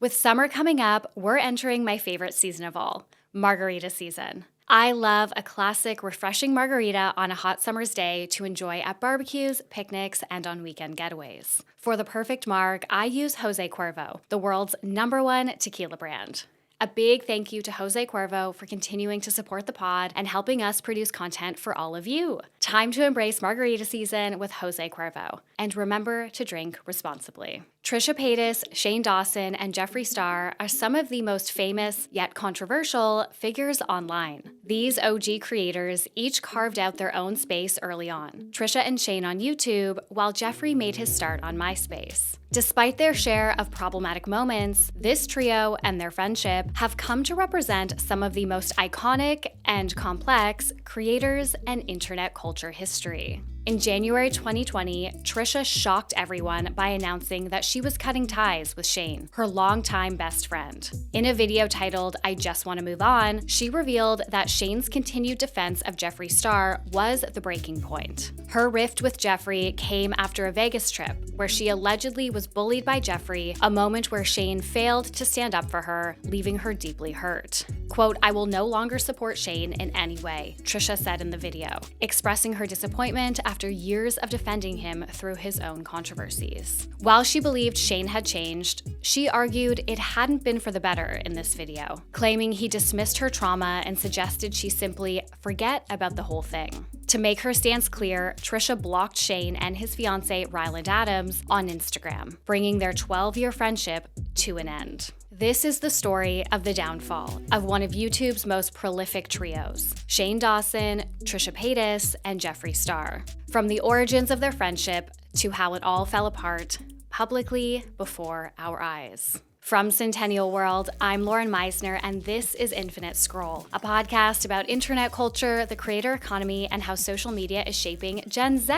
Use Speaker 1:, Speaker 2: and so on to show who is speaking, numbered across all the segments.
Speaker 1: With summer coming up, we're entering my favorite season of all, margarita season. I love a classic, refreshing margarita on a hot summer's day to enjoy at barbecues, picnics, and on weekend getaways. For the perfect marg, I use Jose Cuervo, the world's #1 tequila brand. A big thank you to Jose Cuervo for continuing to support the pod and helping us produce content for all of you. Time to embrace margarita season with Jose Cuervo. And remember to drink responsibly. Trisha Paytas, Shane Dawson, and Jeffree Star are some of the most famous, yet controversial, figures online. These OG creators each carved out their own space early on. Trisha and Shane on YouTube, while Jeffree made his start on MySpace. Despite their share of problematic moments, this trio and their friendship have come to represent some of the most iconic and complex creators in internet culture history. In January 2020, Trisha shocked everyone by announcing that she was cutting ties with Shane, her longtime best friend. In a video titled, "I Just Want to Move On," she revealed that Shane's continued defense of Jeffree Star was the breaking point. Her rift with Jeffree came after a Vegas trip, where she allegedly was bullied by Jeffree, a moment where Shane failed to stand up for her, leaving her deeply hurt. Quote, "I will no longer support Shane in any way," Trisha said in the video, expressing her disappointment after years of defending him through his own controversies. While she believed Shane had changed, she argued it hadn't been for the better in this video, claiming he dismissed her trauma and suggested she simply forget about the whole thing. To make her stance clear, Trisha blocked Shane and his fiancée Ryland Adams on Instagram, bringing their 12-year friendship to an end. This is the story of the downfall of one of YouTube's most prolific trios, Shane Dawson, Trisha Paytas, and Jeffree Star. From the origins of their friendship to how it all fell apart publicly before our eyes. From Centennial World, I'm Lauren Meisner, and this is Infinite Scroll, a podcast about internet culture, the creator economy, and how social media is shaping Gen Z.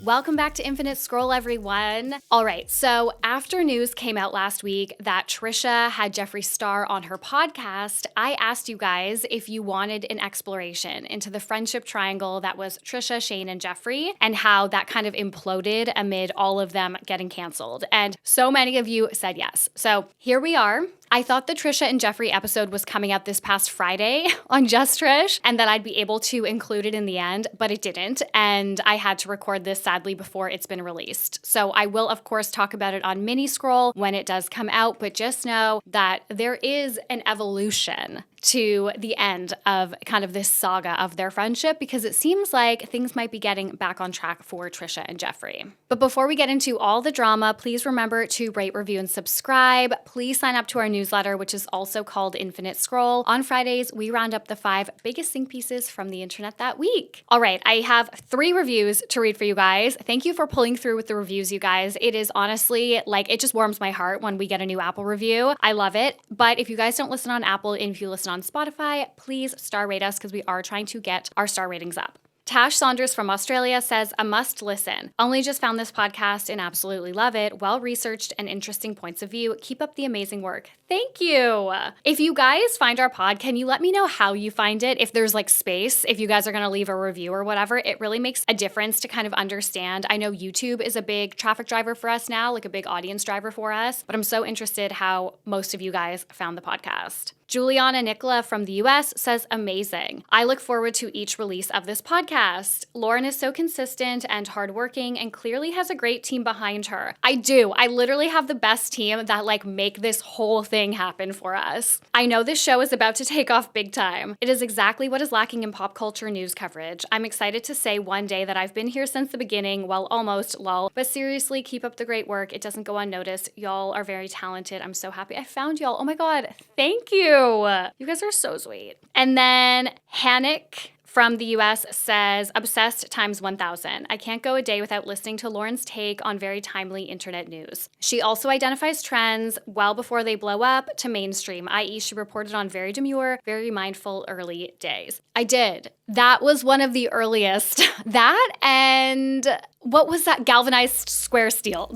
Speaker 1: Welcome back to Infinite Scroll, everyone. All right, so after news came out last week that Trisha had Jeffree Star on her podcast, I asked you guys if you wanted an exploration into the friendship triangle that was Trisha, Shane, and Jeffree, and how that kind of imploded amid all of them getting canceled. And so many of you said yes. So here we are. I thought the Trisha and Jeffree episode was coming out this past Friday on Just Trish and that I'd be able to include it in the end, but it didn't. And I had to record this sadly before it's been released. So I will, of course, talk about it on Mini Scroll when it does come out, but just know that there is an evolution to the end of kind of this saga of their friendship because it seems like things might be getting back on track for Trisha and Jeffree. But before we get into all the drama, please remember to rate, review, and subscribe. Please sign up to our newsletter, which is also called Infinite Scroll. On Fridays, we round up the 5 biggest think pieces from the internet that week. All right, I have 3 reviews to read for you guys. Thank you for pulling through with the reviews, you guys. It is honestly, it just warms my heart when we get a new Apple review. I love it. But if you guys don't listen on Apple and if you listen on Spotify, please star rate us because we are trying to get our star ratings up. Tash Saunders from Australia says, "A must listen. Only just found this podcast and absolutely love it. Well-researched and interesting points of view. Keep up the amazing work." Thank you. If you guys find our pod, can you let me know how you find it? If there's space, if you guys are going to leave a review or whatever, it really makes a difference to kind of understand. I know YouTube is a big traffic driver for us now, a big audience driver for us, but I'm so interested how most of you guys found the podcast. Juliana Nicola from the US says, "Amazing. I look forward to each release of this podcast. Lauren is so consistent and hardworking and clearly has a great team behind her." I do. I literally have the best team that make this whole thing happen for us. I know this show is about to take off big time. It is exactly what is lacking in pop culture news coverage. I'm excited to say one day that I've been here since the beginning, well, almost, lol. But seriously, keep up the great work. It doesn't go unnoticed. Y'all are very talented. I'm so happy I found y'all. Oh my God. Thank you. You guys are so sweet. And then Hannick from the US says, "Obsessed times 1000. I can't go a day without listening to Lauren's take on very timely internet news. She also identifies trends well before they blow up to mainstream, i.e. she reported on very demure, very mindful early days." I did. That was one of the earliest. That and what was that? Galvanized square steel.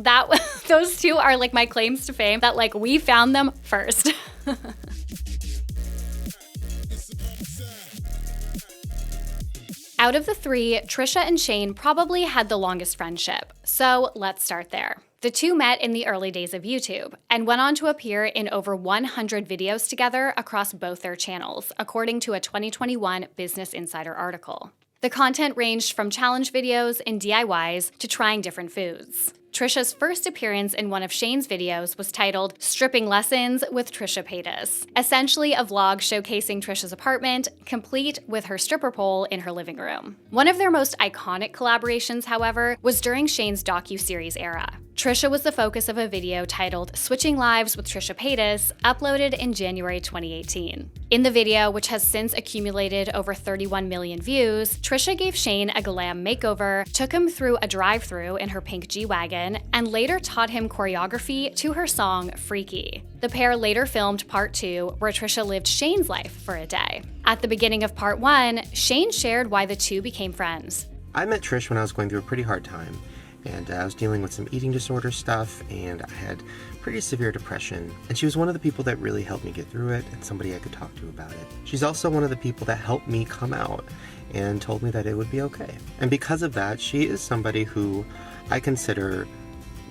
Speaker 1: Those two are my claims to fame that we found them first. Out of the 3, Trisha and Shane probably had the longest friendship, so let's start there. The two met in the early days of YouTube and went on to appear in over 100 videos together across both their channels, according to a 2021 Business Insider article. The content ranged from challenge videos and DIYs to trying different foods. Trisha's first appearance in one of Shane's videos was titled Stripping Lessons with Trisha Paytas, essentially a vlog showcasing Trisha's apartment, complete with her stripper pole in her living room. One of their most iconic collaborations, however, was during Shane's docuseries era. Trisha was the focus of a video titled Switching Lives with Trisha Paytas, uploaded in January 2018. In the video, which has since accumulated over 31 million views, Trisha gave Shane a glam makeover, took him through a drive-thru in her pink G-Wagon, and later taught him choreography to her song Freaky. The pair later filmed part 2, where Trisha lived Shane's life for a day. At the beginning of part 1, Shane shared why the two became friends.
Speaker 2: I met Trish when I was going through a pretty hard time. And I was dealing with some eating disorder stuff, and I had pretty severe depression. And she was one of the people that really helped me get through it, and somebody I could talk to about it. She's also one of the people that helped me come out and told me that it would be okay. And because of that, she is somebody who I consider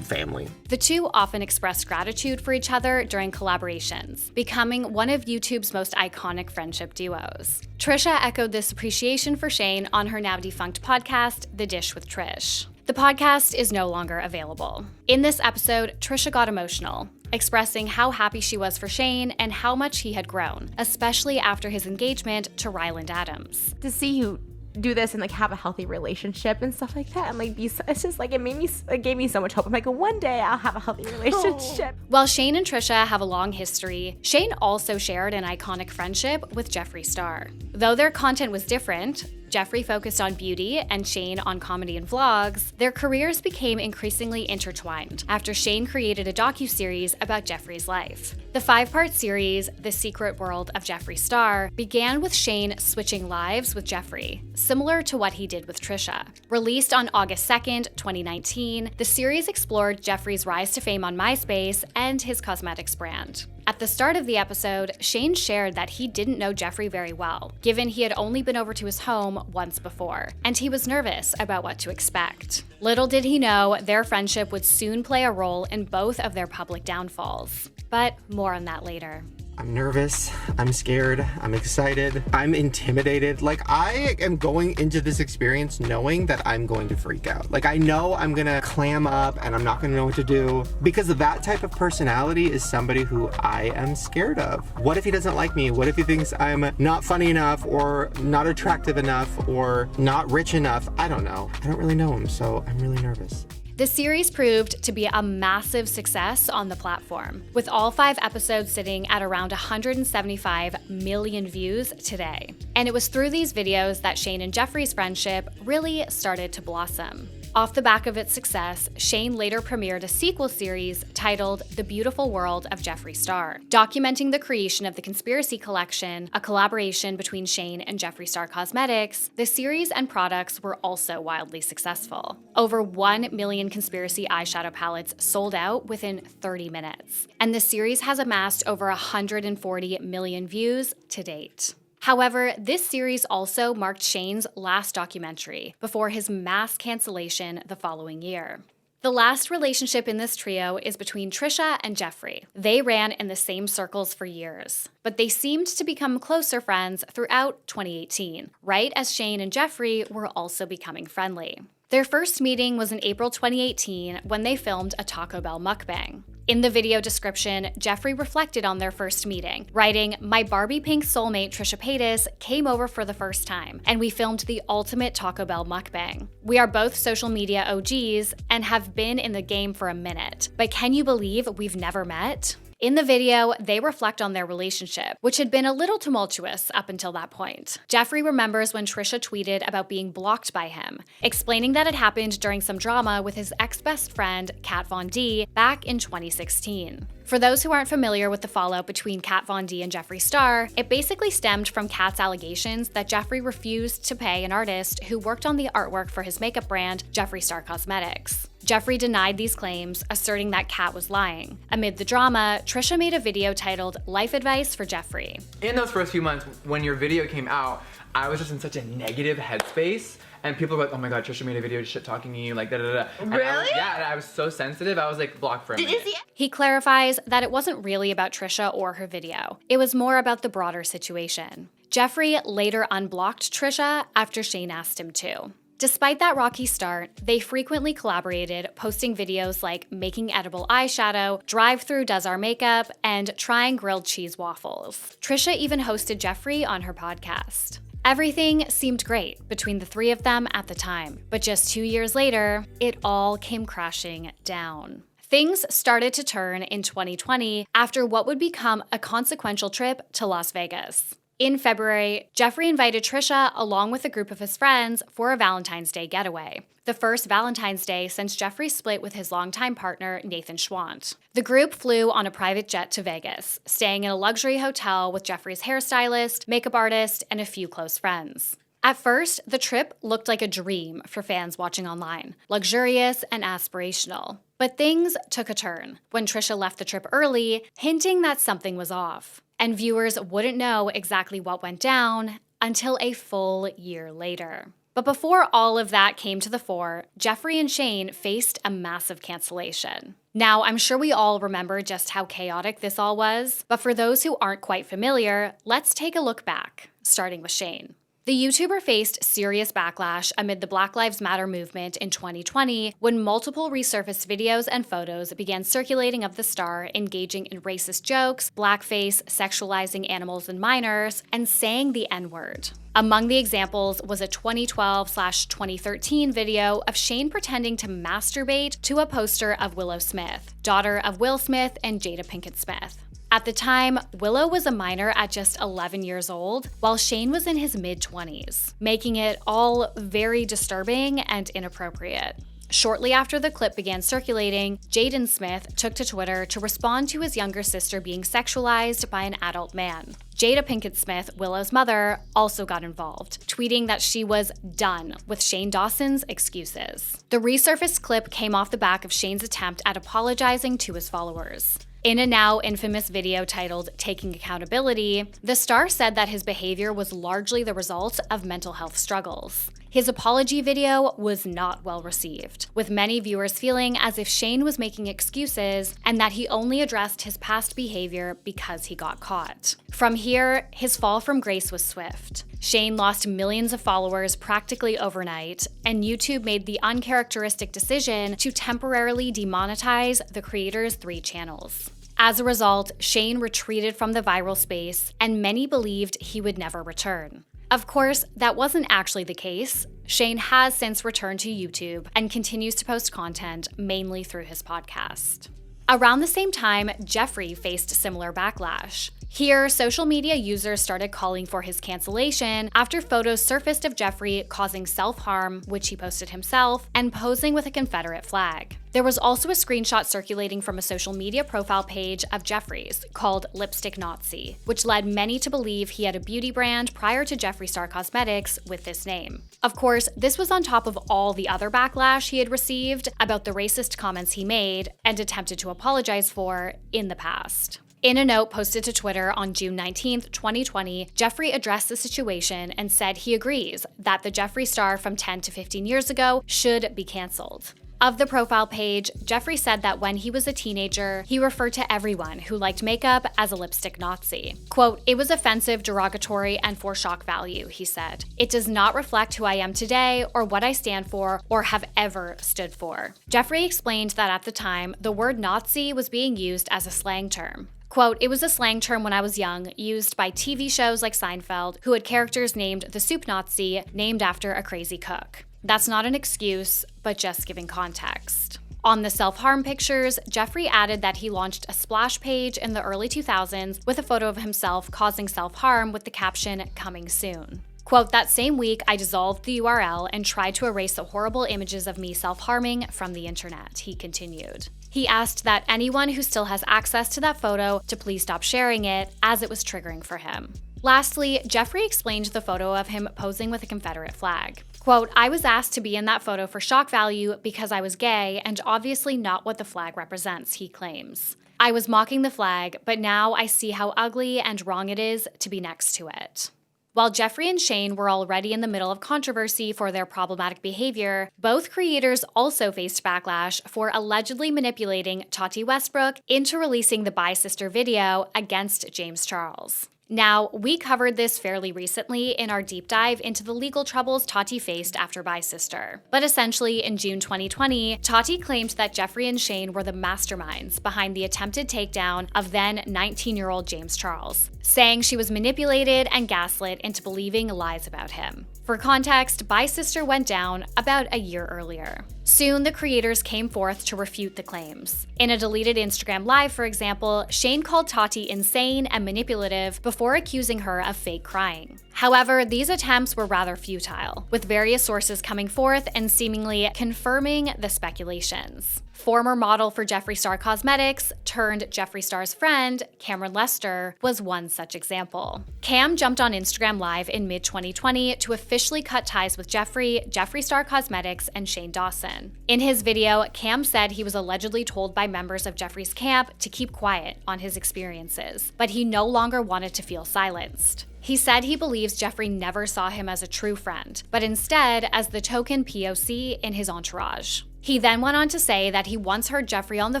Speaker 2: family.
Speaker 1: The two often expressed gratitude for each other during collaborations, becoming one of YouTube's most iconic friendship duos. Trisha echoed this appreciation for Shane on her now defunct podcast, The Dish with Trish. The podcast is no longer available. In this episode, Trisha got emotional, expressing how happy she was for Shane and how much he had grown, especially after his engagement to Ryland Adams.
Speaker 3: To see you do this and like have a healthy relationship and stuff like that, and like it's just like it gave me so much hope. I'm like, one day I'll have a healthy relationship.
Speaker 1: While Shane and Trisha have a long history, Shane also shared an iconic friendship with Jeffree Star. Though their content was different, Jeffree focused on beauty and Shane on comedy and vlogs, their careers became increasingly intertwined after Shane created a docuseries about Jeffree's life. The 5-part series, The Secret World of Jeffree Star, began with Shane switching lives with Jeffree, similar to what he did with Trisha. Released on August 2nd, 2019, the series explored Jeffree's rise to fame on MySpace and his cosmetics brand. At the start of the episode, Shane shared that he didn't know Jeffree very well, given he had only been over to his home once before, and he was nervous about what to expect. Little did he know their friendship would soon play a role in both of their public downfalls. But more on that later.
Speaker 2: I'm nervous, I'm scared, I'm excited, I'm intimidated. Like, I am going into this experience knowing that I'm going to freak out. Like, I know I'm gonna clam up and I'm not gonna know what to do, because of that type of personality is somebody who I am scared of. What if he doesn't like me? What if he thinks I'm not funny enough, or not attractive enough, or not rich enough? I don't know. I don't really know him, so I'm really nervous.
Speaker 1: The series proved to be a massive success on the platform, with all 5 episodes sitting at around 175 million views today. And it was through these videos that Shane and Jeffree's friendship really started to blossom. Off the back of its success, Shane later premiered a sequel series titled The Beautiful World of Jeffree Star, documenting the creation of the Conspiracy Collection, a collaboration between Shane and Jeffree Star Cosmetics. The series and products were also wildly successful. Over 1 million Conspiracy eyeshadow palettes sold out within 30 minutes, and the series has amassed over 140 million views to date. However, this series also marked Shane's last documentary before his mass cancellation the following year. The last relationship in this trio is between Trisha and Jeffree. They ran in the same circles for years, but they seemed to become closer friends throughout 2018, right as Shane and Jeffree were also becoming friendly. Their first meeting was in April 2018 when they filmed a Taco Bell mukbang. In the video description, Jeffree reflected on their first meeting, writing, "My Barbie pink soulmate Trisha Paytas came over for the first time, and we filmed the ultimate Taco Bell mukbang. We are both social media OGs and have been in the game for a minute, but can you believe we've never met?" In the video, they reflect on their relationship, which had been a little tumultuous up until that point. Jeffree remembers when Trisha tweeted about being blocked by him, explaining that it happened during some drama with his ex-best friend, Kat Von D, back in 2016. For those who aren't familiar with the fallout between Kat Von D and Jeffree Star, it basically stemmed from Kat's allegations that Jeffree refused to pay an artist who worked on the artwork for his makeup brand, Jeffree Star Cosmetics. Jeffree denied these claims, asserting that Kat was lying. Amid the drama, Trisha made a video titled Life Advice for Jeffree.
Speaker 4: In those first few months, when your video came out, I was just in such a negative headspace. And people were like, oh my God, Trisha made a video shit talking to you, like da-da-da-da.
Speaker 3: Really?
Speaker 4: And I was so sensitive. I was like blocked for a minute.
Speaker 3: Did you see it?
Speaker 1: He clarifies that it wasn't really about Trisha or her video. It was more about the broader situation. Jeffree later unblocked Trisha after Shane asked him to. Despite that rocky start, they frequently collaborated, posting videos like making edible eyeshadow, drive-through does our makeup, and trying grilled cheese waffles. Trisha even hosted Jeffree on her podcast. Everything seemed great between the three of them at the time, but just 2 years later, it all came crashing down. Things started to turn in 2020 after what would become a consequential trip to Las Vegas. In February, Jeffree invited Trisha along with a group of his friends for a Valentine's Day getaway. The first Valentine's Day since Jeffree split with his longtime partner, Nathan Schwant. The group flew on a private jet to Vegas, staying in a luxury hotel with Jeffree's hairstylist, makeup artist, and a few close friends. At first, the trip looked like a dream for fans watching online, luxurious and aspirational. But things took a turn when Trisha left the trip early, hinting that something was off. And viewers wouldn't know exactly what went down until a full year later. But before all of that came to the fore, Jeffree and Shane faced a massive cancellation. Now, I'm sure we all remember just how chaotic this all was, but for those who aren't quite familiar, let's take a look back, starting with Shane. The YouTuber faced serious backlash amid the Black Lives Matter movement in 2020 when multiple resurfaced videos and photos began circulating of the star engaging in racist jokes, blackface, sexualizing animals and minors, and saying the N-word. Among the examples was a 2012/2013 video of Shane pretending to masturbate to a poster of Willow Smith, daughter of Will Smith and Jada Pinkett Smith. At the time, Willow was a minor at just 11 years old, while Shane was in his mid-20s, making it all very disturbing and inappropriate. Shortly after the clip began circulating, Jaden Smith took to Twitter to respond to his younger sister being sexualized by an adult man. Jada Pinkett Smith, Willow's mother, also got involved, tweeting that she was done with Shane Dawson's excuses. The resurfaced clip came off the back of Shane's attempt at apologizing to his followers. In a now infamous video titled Taking Accountability, the star said that his behavior was largely the result of mental health struggles. His apology video was not well received, with many viewers feeling as if Shane was making excuses and that he only addressed his past behavior because he got caught. From here, his fall from grace was swift. Shane lost millions of followers practically overnight, and YouTube made the uncharacteristic decision to temporarily demonetize the creator's 3 channels. As a result, Shane retreated from the viral space, and many believed he would never return. Of course, that wasn't actually the case. Shane has since returned to YouTube and continues to post content mainly through his podcast. Around the same time, Jeffree faced similar backlash. Here, social media users started calling for his cancellation after photos surfaced of Jeffree causing self-harm, which he posted himself, and posing with a Confederate flag. There was also a screenshot circulating from a social media profile page of Jeffree's called Lipstick Nazi, which led many to believe he had a beauty brand prior to Jeffree Star Cosmetics with this name. Of course, this was on top of all the other backlash he had received about the racist comments he made and attempted to apologize for in the past. In a note posted to Twitter on June 19, 2020, Jeffree addressed the situation and said he agrees that the Jeffree Star from 10 to 15 years ago should be canceled. Of the profile page, Jeffree said that when he was a teenager, he referred to everyone who liked makeup as a lipstick Nazi. Quote, "It was offensive, derogatory, and for shock value," he said. "It does not reflect who I am today or what I stand for or have ever stood for." Jeffree explained that at the time, the word Nazi was being used as a slang term. Quote, "It was a slang term when I was young, used by TV shows like Seinfeld, who had characters named the Soup Nazi, named after a crazy cook. That's not an excuse, but just giving context." On the self-harm pictures, Jeffree added that he launched a splash page in the early 2000s with a photo of himself causing self-harm with the caption, "Coming soon." Quote, "That same week, I dissolved the URL and tried to erase the horrible images of me self-harming from the internet," he continued. He asked that anyone who still has access to that photo to please stop sharing it, as it was triggering for him. Lastly, Jeffree explained the photo of him posing with a Confederate flag. Quote, "I was asked to be in that photo for shock value because I was gay and obviously not what the flag represents," he claims. "I was mocking the flag, but now I see how ugly and wrong it is to be next to it." While Jeffree and Shane were already in the middle of controversy for their problematic behavior, both creators also faced backlash for allegedly manipulating Tati Westbrook into releasing the Bye Sister video against James Charles. Now, we covered this fairly recently in our deep dive into the legal troubles Tati faced after Bye Sister. But essentially, in June 2020, Tati claimed that Jeffree and Shane were the masterminds behind the attempted takedown of then 19-year-old James Charles, saying she was manipulated and gaslit into believing lies about him. For context, Bye Sister went down about a year earlier. Soon, the creators came forth to refute the claims. In a deleted Instagram Live, for example, Shane called Tati insane and manipulative before accusing her of fake crying. However, these attempts were rather futile, with various sources coming forth and seemingly confirming the speculations. Former model for Jeffree Star Cosmetics turned Jeffree Star's friend, Cameron Lester, was one such example. Cam jumped on Instagram Live in mid-2020 to officially cut ties with Jeffree, Jeffree Star Cosmetics, and Shane Dawson. In his video, Cam said he was allegedly told by members of Jeffree's camp to keep quiet on his experiences, but he no longer wanted to feel silenced. He said he believes Jeffree never saw him as a true friend, but instead as the token POC in his entourage. He then went on to say that he once heard Jeffree on the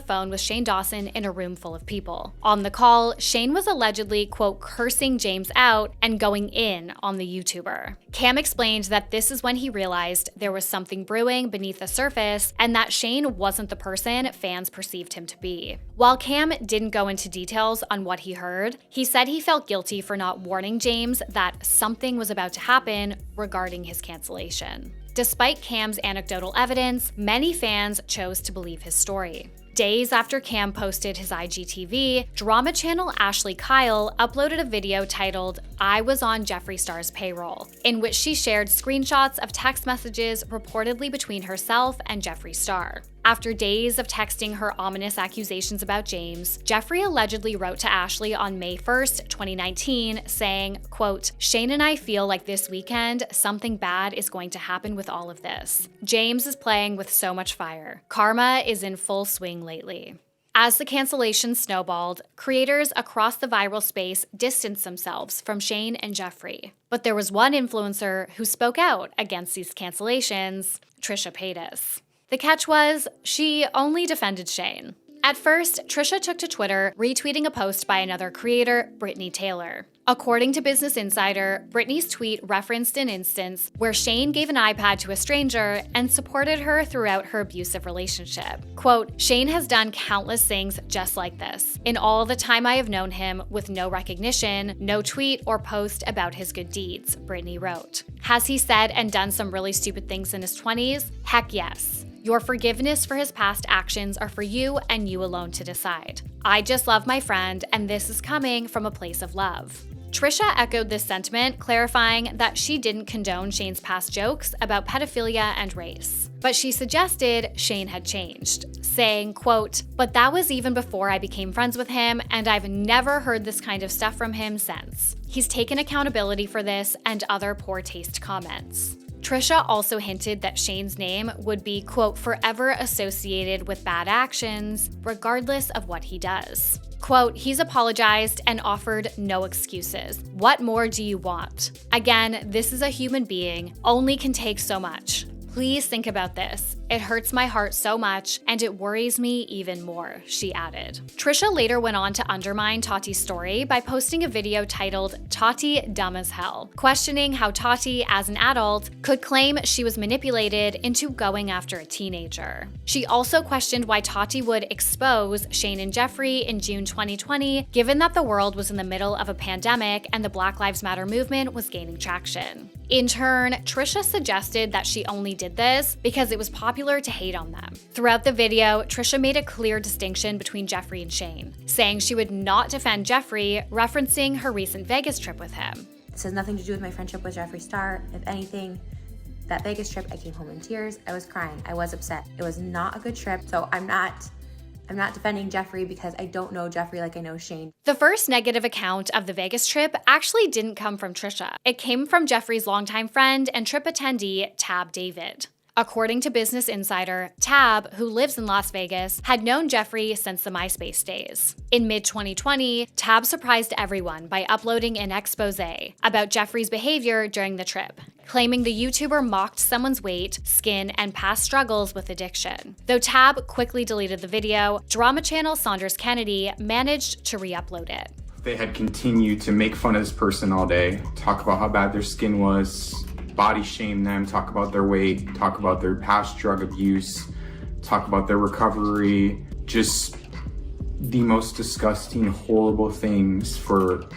Speaker 1: phone with Shane Dawson in a room full of people. On the call, Shane was allegedly, quote, cursing James out and going in on the YouTuber. Cam explained that this is when he realized there was something brewing beneath the surface and that Shane wasn't the person fans perceived him to be. While Cam didn't go into details on what he heard, he said he felt guilty for not warning James that something was about to happen regarding his cancellation. Despite Cam's anecdotal evidence, many fans chose to believe his story. Days after Cam posted his IGTV, drama channel Ashley Kyle uploaded a video titled, "I Was on Jeffree Star's Payroll," in which she shared screenshots of text messages reportedly between herself and Jeffree Star. After days of texting her ominous accusations about James, Jeffree allegedly wrote to Ashley on May 1st, 2019, saying, quote, "Shane and I feel like this weekend, something bad is going to happen with all of this. James is playing with so much fire. Karma is in full swing lately." As the cancellation snowballed, creators across the viral space distanced themselves from Shane and Jeffree. But there was one influencer who spoke out against these cancellations, Trisha Paytas. The catch was, she only defended Shane. At first, Trisha took to Twitter, retweeting a post by another creator, Brittany Taylor. According to Business Insider, Brittany's tweet referenced an instance where Shane gave an iPad to a stranger and supported her throughout her abusive relationship. Quote, "Shane has done countless things just like this. In all the time I have known him, with no recognition, no tweet or post about his good deeds," Brittany wrote. Has he said and done some really stupid things in his 20s? Heck yes. Your forgiveness for his past actions are for you and you alone to decide. I just love my friend, and this is coming from a place of love. Trisha echoed this sentiment, clarifying that she didn't condone Shane's past jokes about pedophilia and race. But she suggested Shane had changed, saying, quote, "But that was even before I became friends with him, and I've never heard this kind of stuff from him since. He's taken accountability for this and other poor taste comments." Trisha also hinted that Shane's name would be, quote, "forever associated with bad actions, regardless of what he does." Quote, "He's apologized and offered no excuses. What more do you want? Again, this is a human being, only can take so much. Please think about this. It hurts my heart so much, and it worries me even more," she added. Trisha later went on to undermine Tati's story by posting a video titled "Tati Dumb as Hell," questioning how Tati, as an adult, could claim she was manipulated into going after a teenager. She also questioned why Tati would expose Shane and Jeffree in June 2020, given that the world was in the middle of a pandemic and the Black Lives Matter movement was gaining traction. In turn, Trisha suggested that she only did this because it was popular to hate on them. Throughout the video, Trisha made a clear distinction between Jeffree and Shane, saying she would not defend Jeffree, referencing her recent Vegas trip with him.
Speaker 3: This has nothing to do with my friendship with Jeffree Star. If anything, that Vegas trip, I came home in tears. I was crying. I was upset. It was not a good trip. So I'm not defending Jeffree because I don't know Jeffree like I know Shane.
Speaker 1: The first negative account of the Vegas trip actually didn't come from Trisha. It came from Jeffree's longtime friend and trip attendee, Tab David. According to Business Insider, Tab, who lives in Las Vegas, had known Jeffree since the MySpace days. In mid-2020, Tab surprised everyone by uploading an expose about Jeffree's behavior during the trip, claiming the YouTuber mocked someone's weight, skin, and past struggles with addiction. Though Tab quickly deleted the video, drama channel Saunders Kennedy managed to re-upload it.
Speaker 5: They had continued to make fun of this person all day, talk about how bad their skin was, body shame them, talk about their weight, talk about their past drug abuse, talk about their recovery, just the most disgusting, horrible things for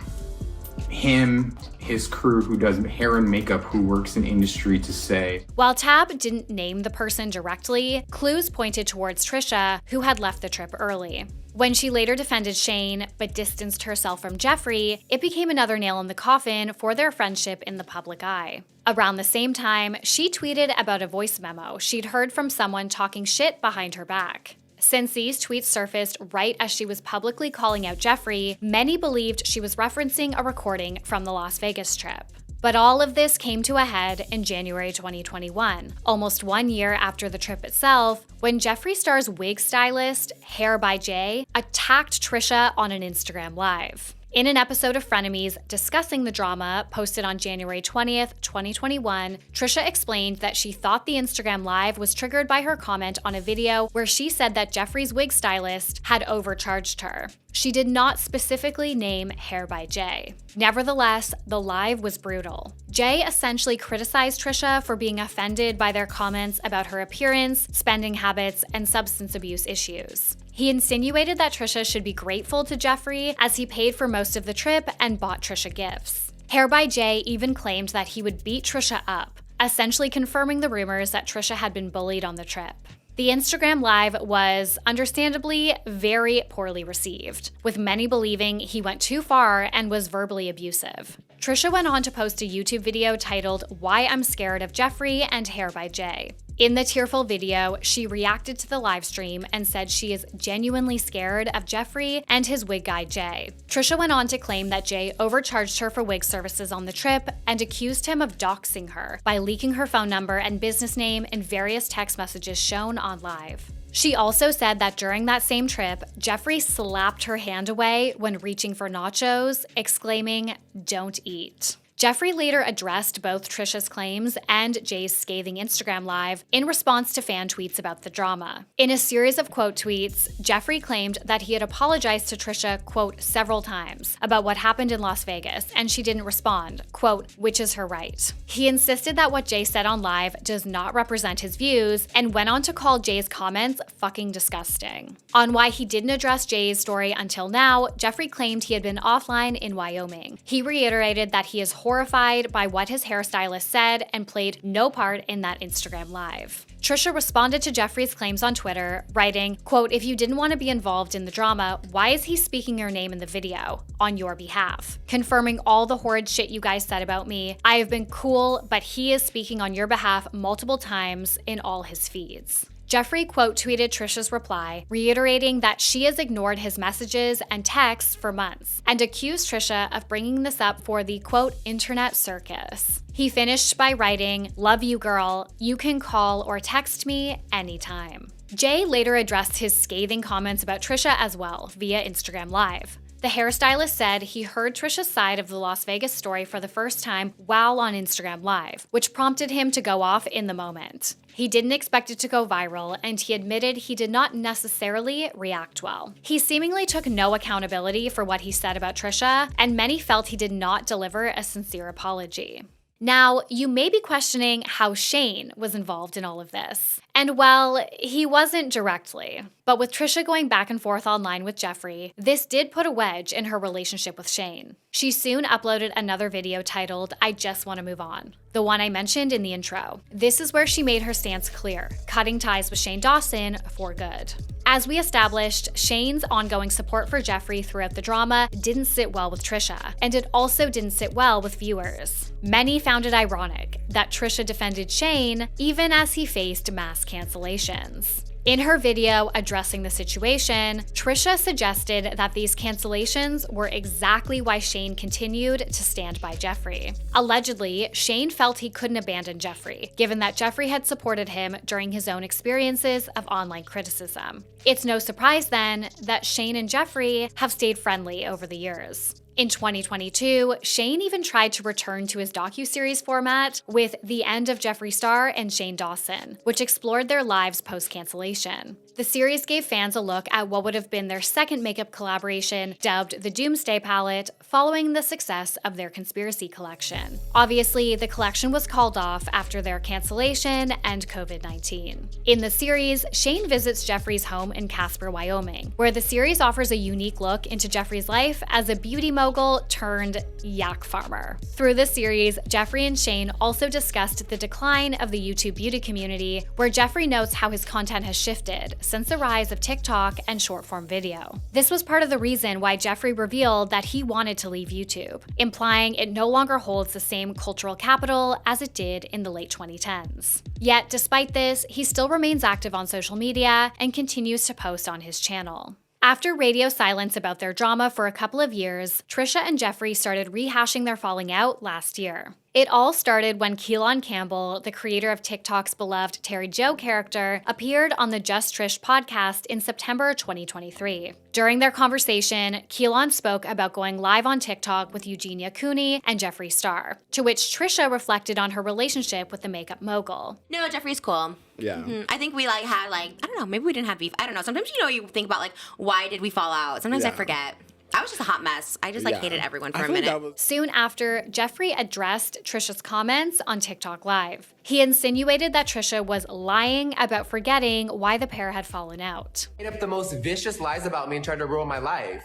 Speaker 5: him, his crew who does hair and makeup, who works in industry, to say.
Speaker 1: While Tab didn't name the person directly, clues pointed towards Trisha, who had left the trip early. When she later defended Shane, but distanced herself from Jeffree, it became another nail in the coffin for their friendship in the public eye. Around the same time, she tweeted about a voice memo she'd heard from someone talking shit behind her back. Since these tweets surfaced right as she was publicly calling out Jeffree, many believed she was referencing a recording from the Las Vegas trip. But all of this came to a head in January 2021, almost 1 year after the trip itself, when Jeffree Star's wig stylist, Hair by Jay, attacked Trisha on an Instagram Live. In an episode of Frenemies discussing the drama posted on January 20th, 2021, Trisha explained that she thought the Instagram Live was triggered by her comment on a video where she said that Jeffree's wig stylist had overcharged her. She did not specifically name Hair by Jay. Nevertheless, the live was brutal. Jay essentially criticized Trisha for being offended by their comments about her appearance, spending habits, and substance abuse issues. He insinuated that Trisha should be grateful to Jeffree as he paid for most of the trip and bought Trisha gifts. Hair by Jay even claimed that he would beat Trisha up, essentially confirming the rumors that Trisha had been bullied on the trip. The Instagram Live was, understandably, very poorly received, with many believing he went too far and was verbally abusive. Trisha went on to post a YouTube video titled "Why I'm Scared of Jeffree and Hair by Jay." In the tearful video, she reacted to the live stream and said she is genuinely scared of Jeffree and his wig guy Jay. Trisha went on to claim that Jay overcharged her for wig services on the trip and accused him of doxing her by leaking her phone number and business name in various text messages shown on live. She also said that during that same trip, Jeffree slapped her hand away when reaching for nachos, exclaiming, "Don't eat." Jeffree later addressed both Trisha's claims and Jay's scathing Instagram Live in response to fan tweets about the drama. In a series of quote tweets, Jeffree claimed that he had apologized to Trisha, quote, several times about what happened in Las Vegas, and she didn't respond, quote, which is her right. He insisted that what Jay said on Live does not represent his views and went on to call Jay's comments fucking disgusting. On why he didn't address Jay's story until now, Jeffree claimed he had been offline in Wyoming. He reiterated that he is horrified by what his hairstylist said and played no part in that Instagram Live. Trisha responded to Jeffree's claims on Twitter, writing, quote, "If you didn't want to be involved in the drama, why is he speaking your name in the video? On your behalf. Confirming all the horrid shit you guys said about me. I have been cool, but he is speaking on your behalf multiple times in all his feeds." Jeffree quote tweeted Trisha's reply, reiterating that she has ignored his messages and texts for months, and accused Trisha of bringing this up for the quote internet circus. He finished by writing, "Love you, girl. You can call or text me anytime." Jay later addressed his scathing comments about Trisha as well via Instagram Live. The hairstylist said he heard Trisha's side of the Las Vegas story for the first time while on Instagram Live, which prompted him to go off in the moment. He didn't expect it to go viral, and he admitted he did not necessarily react well. He seemingly took no accountability for what he said about Trisha, and many felt he did not deliver a sincere apology. Now, you may be questioning how Shane was involved in all of this. And well, he wasn't directly. But with Trisha going back and forth online with Jeffree, this did put a wedge in her relationship with Shane. She soon uploaded another video titled, "I Just Want to Move On," the one I mentioned in the intro. This is where she made her stance clear, cutting ties with Shane Dawson for good. As we established, Shane's ongoing support for Jeffree throughout the drama didn't sit well with Trisha, and it also didn't sit well with viewers. Many found it ironic that Trisha defended Shane even as he faced mass cancellations. In her video addressing the situation, Trisha suggested that these cancellations were exactly why Shane continued to stand by Jeffree. Allegedly, Shane felt he couldn't abandon Jeffree, given that Jeffree had supported him during his own experiences of online criticism. It's no surprise then that Shane and Jeffree have stayed friendly over the years. In 2022, Shane even tried to return to his docuseries format with The End of Jeffree Star and Shane Dawson, which explored their lives post-cancellation. The series gave fans a look at what would have been their second makeup collaboration, dubbed the Doomsday Palette, following the success of their Conspiracy collection. Obviously, the collection was called off after their cancellation and COVID-19. In the series, Shane visits Jeffree's home in Casper, Wyoming, where the series offers a unique look into Jeffree's life as a beauty mogul turned yak farmer. Through this series, Jeffree and Shane also discussed the decline of the YouTube beauty community, where Jeffree notes how his content has shifted since the rise of TikTok and short-form video. This was part of the reason why Jeffree revealed that he wanted to leave YouTube, implying it no longer holds the same cultural capital as it did in the late 2010s. Yet, despite this, he still remains active on social media and continues to post on his channel. After radio silence about their drama for a couple of years, Trisha and Jeffree started rehashing their falling out last year. It all started when Keelan Campbell, the creator of TikTok's beloved Terry Jo character, appeared on the Just Trish podcast in September 2023. During their conversation, Keelan spoke about going live on TikTok with Eugenia Cooney and Jeffree Star, to which Trisha reflected on her relationship with the makeup mogul.
Speaker 3: No, Jeffree's cool.
Speaker 6: Yeah.
Speaker 3: I think we had I don't know, maybe we didn't have beef. I don't know. Sometimes you think about why did we fall out? Sometimes I forget. I was just a hot mess. I just hated everyone for a minute.
Speaker 1: Soon after, Jeffree addressed Trisha's comments on TikTok Live. He insinuated that Trisha was lying about forgetting why the pair had fallen out.
Speaker 7: Made up the most vicious lies about me and tried to ruin my life.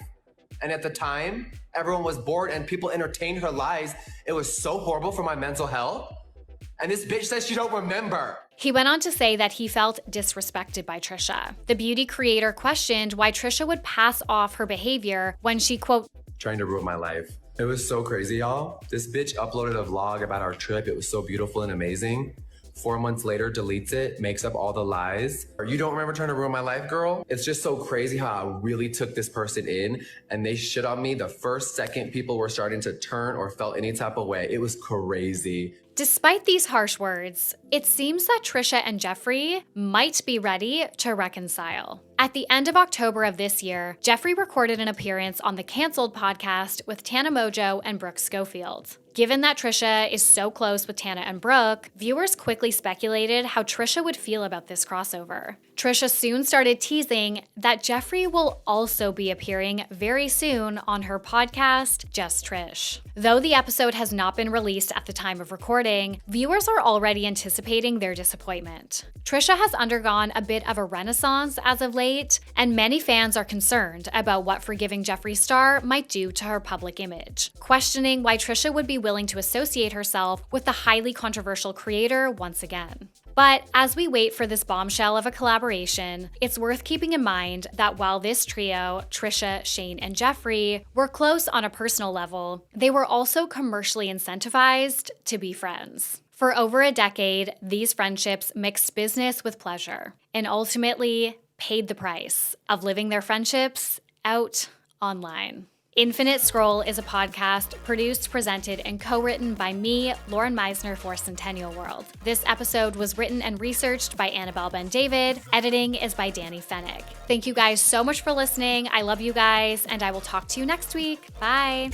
Speaker 7: And at the time, everyone was bored and people entertained her lies. It was so horrible for my mental health. And this bitch says she don't remember.
Speaker 1: He went on to say that he felt disrespected by Trisha. The beauty creator questioned why Trisha would pass off her behavior when she, quote,
Speaker 7: trying to ruin my life. It was so crazy, y'all. This bitch uploaded a vlog about our trip. It was so beautiful and amazing. 4 months later, deletes it, makes up all the lies. You don't remember trying to ruin my life, girl? It's just so crazy how I really took this person in and they shit on me the first second people were starting to turn or felt any type of way. It was crazy.
Speaker 1: Despite these harsh words, it seems that Trisha and Jeffree might be ready to reconcile. At the end of October of this year, Jeffree recorded an appearance on the Cancelled podcast with Tana Mojo and Brooke Schofield. Given that Trisha is so close with Tana and Brooke, viewers quickly speculated how Trisha would feel about this crossover. Trisha soon started teasing that Jeffree will also be appearing very soon on her podcast, Just Trish. Though the episode has not been released at the time of recording, viewers are already anticipating their disappointment. Trisha has undergone a bit of a renaissance as of late, and many fans are concerned about what forgiving Jeffree Star might do to her public image, questioning why Trisha would be willing to associate herself with the highly controversial creator once again. But as we wait for this bombshell of a collaboration, it's worth keeping in mind that while this trio, Trisha, Shane, and Jeffree, were close on a personal level, they were also commercially incentivized to be friends. For over a decade, these friendships mixed business with pleasure, and ultimately paid the price of living their friendships out online. Infinite Scroll is a podcast produced, presented, and co-written by me, Lauren Meisner, for Centennial World. This episode was written and researched by Annabelle Ben-David. Editing is by Danny Fennick. Thank you guys so much for listening. I love you guys, and I will talk to you next week. Bye.